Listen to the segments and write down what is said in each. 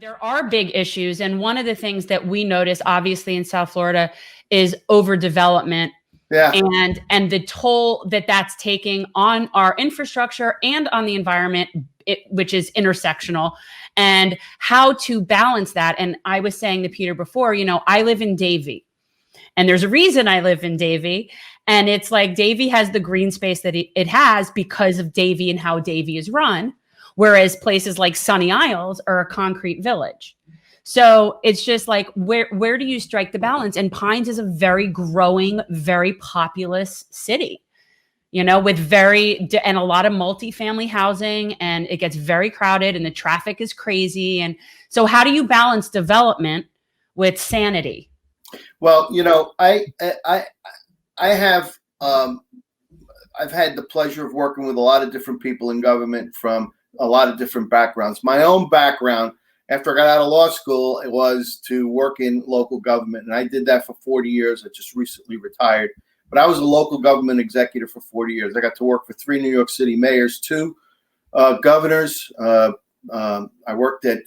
There are big issues. And one of the things that we notice, obviously, in South Florida is overdevelopment. Yeah. And the toll that that's taking on our infrastructure and on the environment, which is intersectional, and how to balance that. And I was saying to Peter before, I live in Davie, and there's a reason I live in Davie. And it's like Davie has the green space that it has because of Davie and how Davie is run. Whereas places like Sunny Isles are a concrete village. So it's just like, where do you strike the balance? And Pines is a very growing, very populous city, with and a lot of multifamily housing, and it gets very crowded and the traffic is crazy. And so how do you balance development with sanity? Well, I have, I've had the pleasure of working with a lot of different people in government from a lot of different backgrounds. My own background, after I got out of law school, it was to work in local government. And I did that for 40 years. I just recently retired. But I was a local government executive for 40 years. I got to work for 3 New York City mayors, 2 governors. I worked at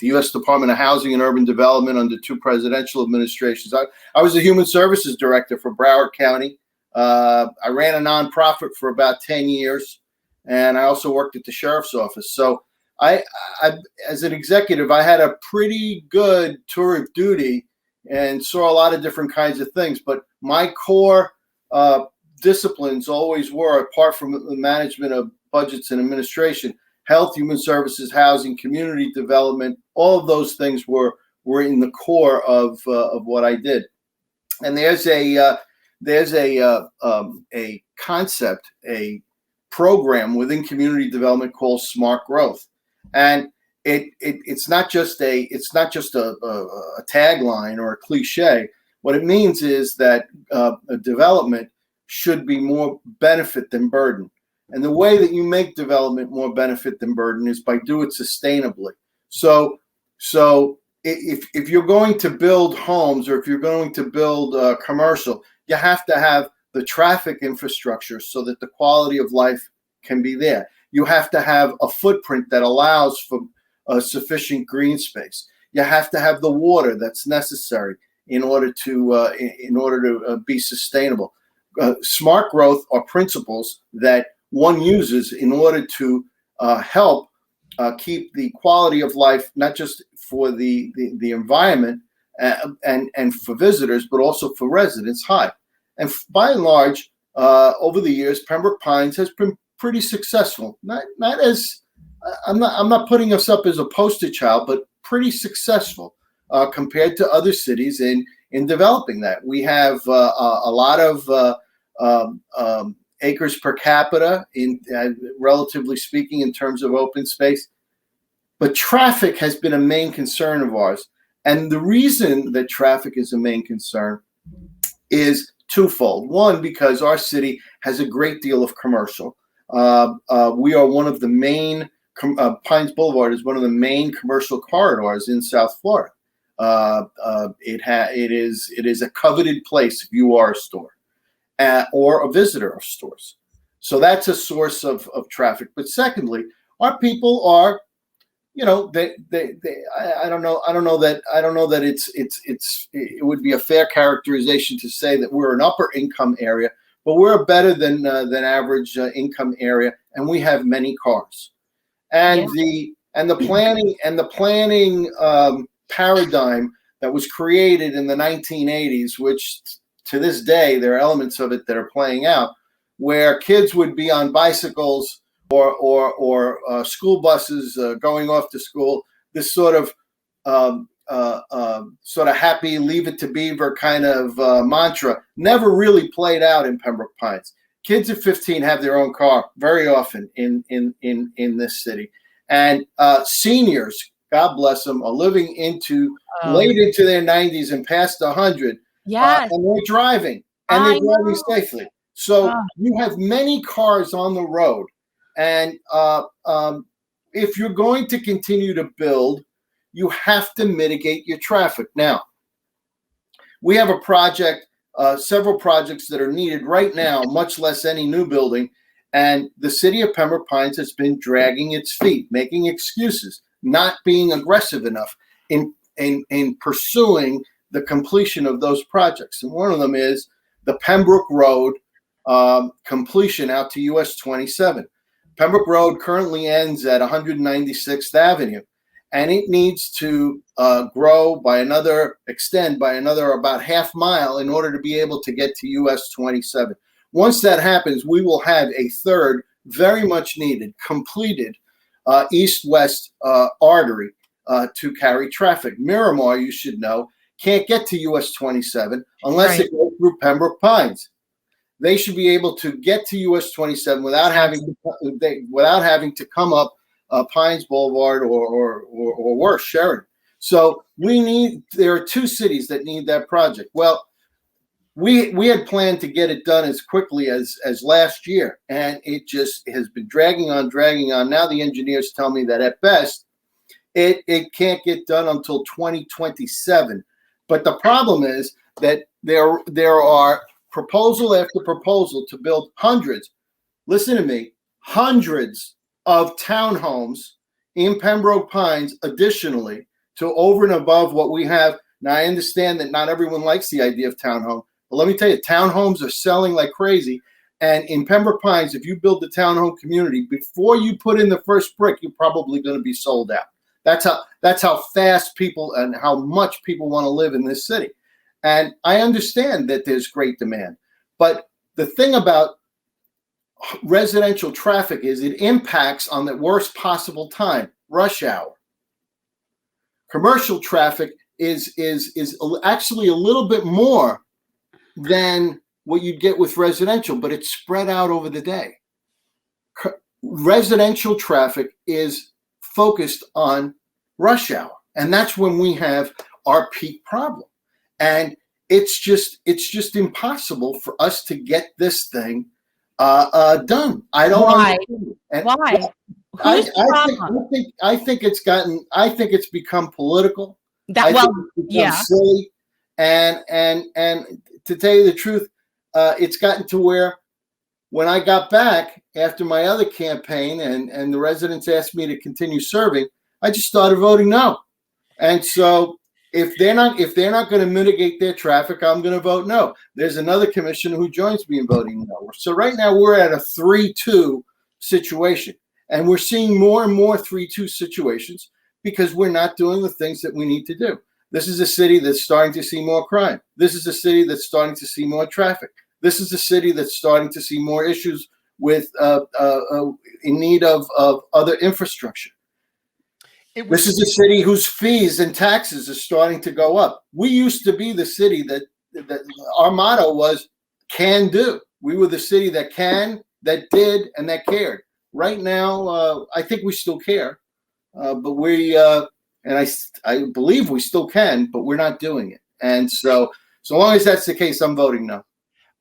the U.S. Department of Housing and Urban Development under 2 presidential administrations. I was the human services director for Broward County. I ran a nonprofit for about 10 years. And I also worked at the sheriff's office. So I, as an executive, I had a pretty good tour of duty and saw a lot of different kinds of things. But my core disciplines always were, apart from the management of budgets and administration, health, human services, housing, community development. All of those things were in the core of what I did. And there's a concept, a program within community development called Smart Growth, and it's not just a tagline or a cliche. What it means is that a development should be more benefit than burden, and the way that you make development more benefit than burden is by doing it sustainably. So if you're going to build homes, or if you're going to build commercial, you have to have the traffic infrastructure so that the quality of life can be there. You have to have a footprint that allows for sufficient green space. You have to have the water that's necessary in order to be sustainable. Smart growth are principles that one uses in order to help keep the quality of life, not just for the environment and for visitors, but also for residents, high. And by and large, over the years, Pembroke Pines has been pretty successful. Not as I'm not putting us up as a poster child, but pretty successful compared to other cities in developing that. We have a lot of acres per capita, in relatively speaking, in terms of open space. But traffic has been a main concern of ours, and the reason that traffic is a main concern is twofold. One, because our city has a great deal of commercial. We are one of the main, Pines Boulevard is one of the main commercial corridors in South Florida. It is a coveted place if you are a store or a visitor of stores. So that's a source of traffic. But secondly, our people are, I don't know that it would be a fair characterization to say that we're an upper income area, but we're a better than average income area, and we have many cars. And the planning paradigm that was created in the 1980s, which to this day there are elements of it that are playing out, where kids would be on bicycles or school buses going off to school. This sort of happy leave it to Beaver kind of mantra never really played out in Pembroke Pines. Kids at 15 have their own car very often in this city, and seniors, God bless them, are living late into their 90s and past 100. Yes. And they're driving, and they're driving safely. So you have many cars on the road. And if you're going to continue to build, you have to mitigate your traffic. Now, we have a project, several projects that are needed right now, much less any new building. And the city of Pembroke Pines has been dragging its feet, making excuses. not being aggressive enough in pursuing the completion of those projects. And one of them is the Pembroke Road completion out to US 27. Pembroke Road currently ends at 196th Avenue, and it needs to extend by another about half mile in order to be able to get to US 27. Once that happens, we will have a third, very much needed, completed east-west artery to carry traffic. Miramar, you should know, can't get to US 27 unless it goes through Pembroke Pines. They should be able to get to US 27 without having to come up Pines Boulevard or worse, Sheridan. So there are two cities that need that project. Well, we had planned to get it done as quickly as last year, and it just has been dragging on. Now the engineers tell me that at best it can't get done until 2027. But the problem is that there are proposal after proposal to build hundreds of townhomes in Pembroke Pines additionally to over and above what we have. Now, I understand that not everyone likes the idea of townhome, but let me tell you, townhomes are selling like crazy. And in Pembroke Pines, if you build the townhome community, before you put in the first brick, you're probably going to be sold out. That's how fast people and how much people want to live in this city. And I understand that there's great demand. But the thing about residential traffic is it impacts on the worst possible time, rush hour. Commercial traffic is actually a little bit more than what you'd get with residential, but it's spread out over the day. Residential traffic is focused on rush hour, and that's when we have our peak problem. And it's just impossible for us to get this thing done. I don't understand. And why? I think it's become political. Silly. And to tell you the truth, it's gotten to where when I got back after my other campaign and the residents asked me to continue serving, I just started voting no. And so if they're not going to mitigate their traffic, I'm going to vote no. There's another commissioner who joins me in voting no. So right now we're at a 3-2 situation, and we're seeing more and more 3-2 situations because we're not doing the things that we need to do. This is a city that's starting to see more crime. This is a city that's starting to see more traffic. This is a city that's starting to see more issues with in need of other infrastructure. This is a city whose fees and taxes are starting to go up. We used to be the city that our motto was can do. We were the city that can, that did, and that cared. Right now, I think we still care, but I believe we still can, but we're not doing it. And so long as that's the case, I'm voting no.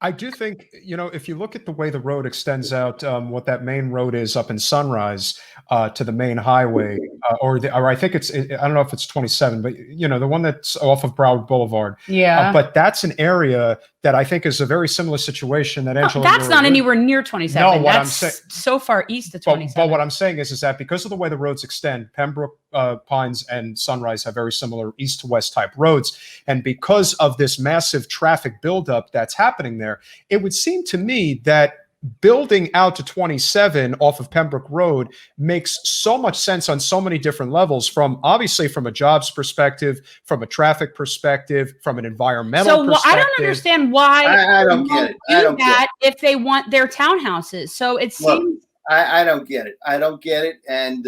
I do think, if you look at the way the road extends out, what that main road is up in Sunrise to the main highway, or I think I don't know if it's 27, but the one that's off of Broward Boulevard. Yeah. But that's an area that I think is a very similar situation that Angelo. That's not anywhere near 27. No, what that's I'm saying, so far east of 27. But what I'm saying is that because of the way the roads extend, Pembroke Pines and Sunrise have very similar east to west type roads, and because of this massive traffic buildup that's happening there, it would seem to me that building out to 27 off of Pembroke Road makes so much sense on so many different levels, obviously from a jobs perspective, from a traffic perspective, from an environmental perspective. I don't understand why I don't get it. I don't get it. If they want their townhouses. So it seems I don't get it. I don't get it. And is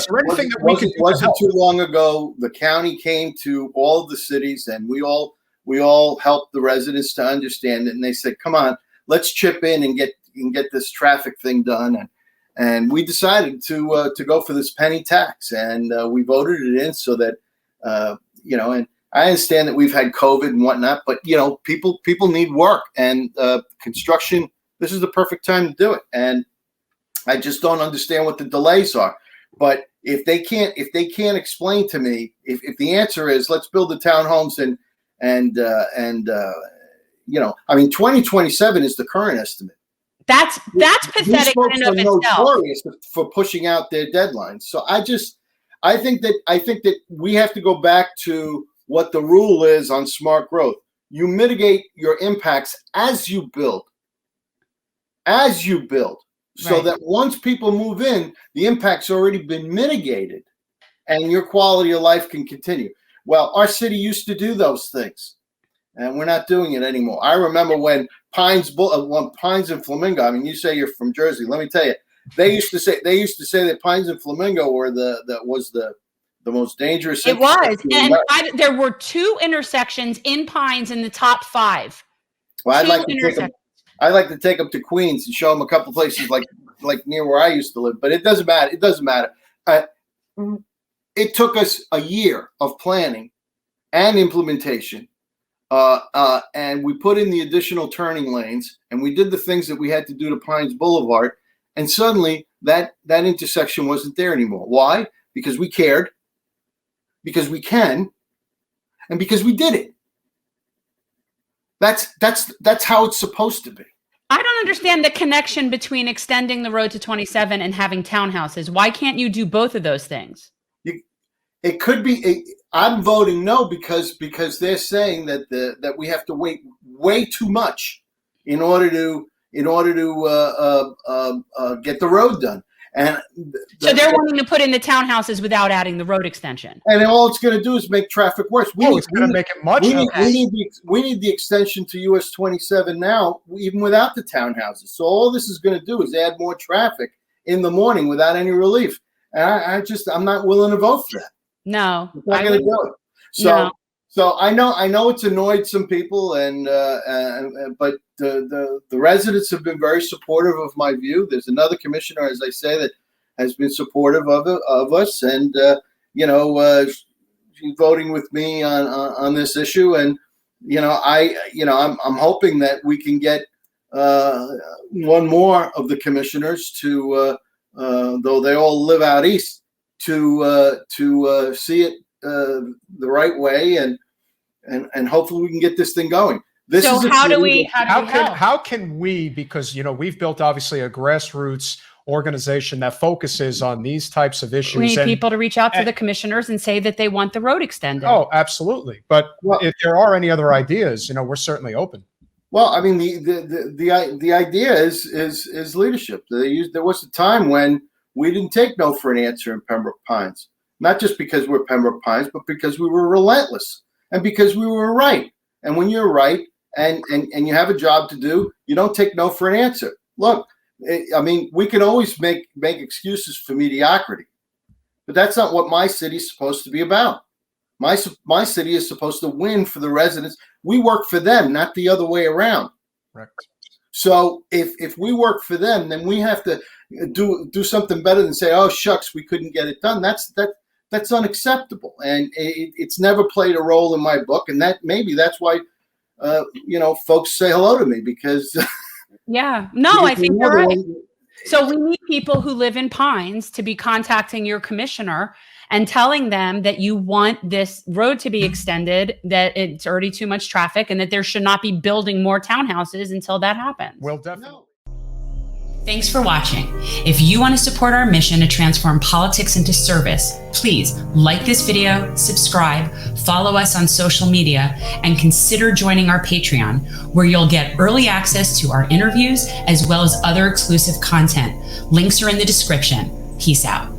there anything that we can do? Wasn't too long ago, the county came to all of the cities, and we all helped the residents to understand it, and they said, "Come on, let's chip in and get this traffic thing done." And we decided to go for this penny tax, and we voted it in so that and I understand that we've had COVID and whatnot, but people need work, and construction. This is the perfect time to do it, and I just don't understand what the delays are. But if they can't explain to me, if the answer is let's build the townhomes and 2027 is the current estimate. That's pathetic in and of itself. Notorious for pushing out their deadlines. So I think that we have to go back to what the rule is on smart growth. You mitigate your impacts as you build. So that once people move in, the impact's already been mitigated and your quality of life can continue. Well, our city used to do those things, and we're not doing it anymore. I remember when Pines and Flamingo, I mean, you say you're from Jersey. Let me tell you, they used to say that Pines and Flamingo were the most dangerous. It was, and there were 2 intersections in Pines in the top 5. Well, I'd like to take them to Queens and show them a couple places like near where I used to live. But it doesn't matter. It doesn't matter. It took us a year of planning and implementation, and we put in the additional turning lanes, and we did the things that we had to do to Pines Boulevard, and suddenly that intersection wasn't there anymore. Why? Because we cared, because we can, and because we did it. That's how it's supposed to be. I don't understand the connection between extending the road to 27 and having townhouses. Why can't you do both of those things? It could be. I'm voting no because they're saying that we have to wait way too much in order to get the road done. And so they're wanting to put in the townhouses without adding the road extension. And all it's going to do is make traffic worse. It's going to make it much. We need the extension to US 27 now, even without the townhouses. So all this is going to do is add more traffic in the morning without any relief. And I'm not willing to vote for that. No, I'm not going to do it. So I know it's annoyed some people, but the residents have been very supportive of my view. There's another commissioner, as I say, that has been supportive of us, and she's voting with me on this issue. And I'm hoping that we can get one more of the commissioners to, though they all live out east, to see it the right way, and hopefully we can get this thing going. How can we, because we've built obviously a grassroots organization that focuses on these types of issues. We need people to reach out to the commissioners and say that they want the road extended. Oh, absolutely. But if there are any other ideas, we're certainly open. Well, I mean, the idea is leadership. There was a time when we didn't take no for an answer in Pembroke Pines, not just because we're Pembroke Pines, but because we were relentless and because we were right. And when you're right and you have a job to do, you don't take no for an answer. Look, I mean, we can always make excuses for mediocrity, but that's not what my city is supposed to be about. My city is supposed to win for the residents. We work for them, not the other way around. Correct. So if we work for them, then we have to do something better than say, "Oh shucks, we couldn't get it done." That's unacceptable, and it's never played a role in my book. And that's why folks say hello to me, because yeah, no, I think you're right. So we need people who live in Pines to be contacting your commissioner and telling them that you want this road to be extended, that it's already too much traffic, and that there should not be building more townhouses until that happens. Well, definitely. Thanks for watching. If you want to support our mission to transform politics into service, please like this video, subscribe, follow us on social media, and consider joining our Patreon, where you'll get early access to our interviews as well as other exclusive content. Links are in the description. Peace out.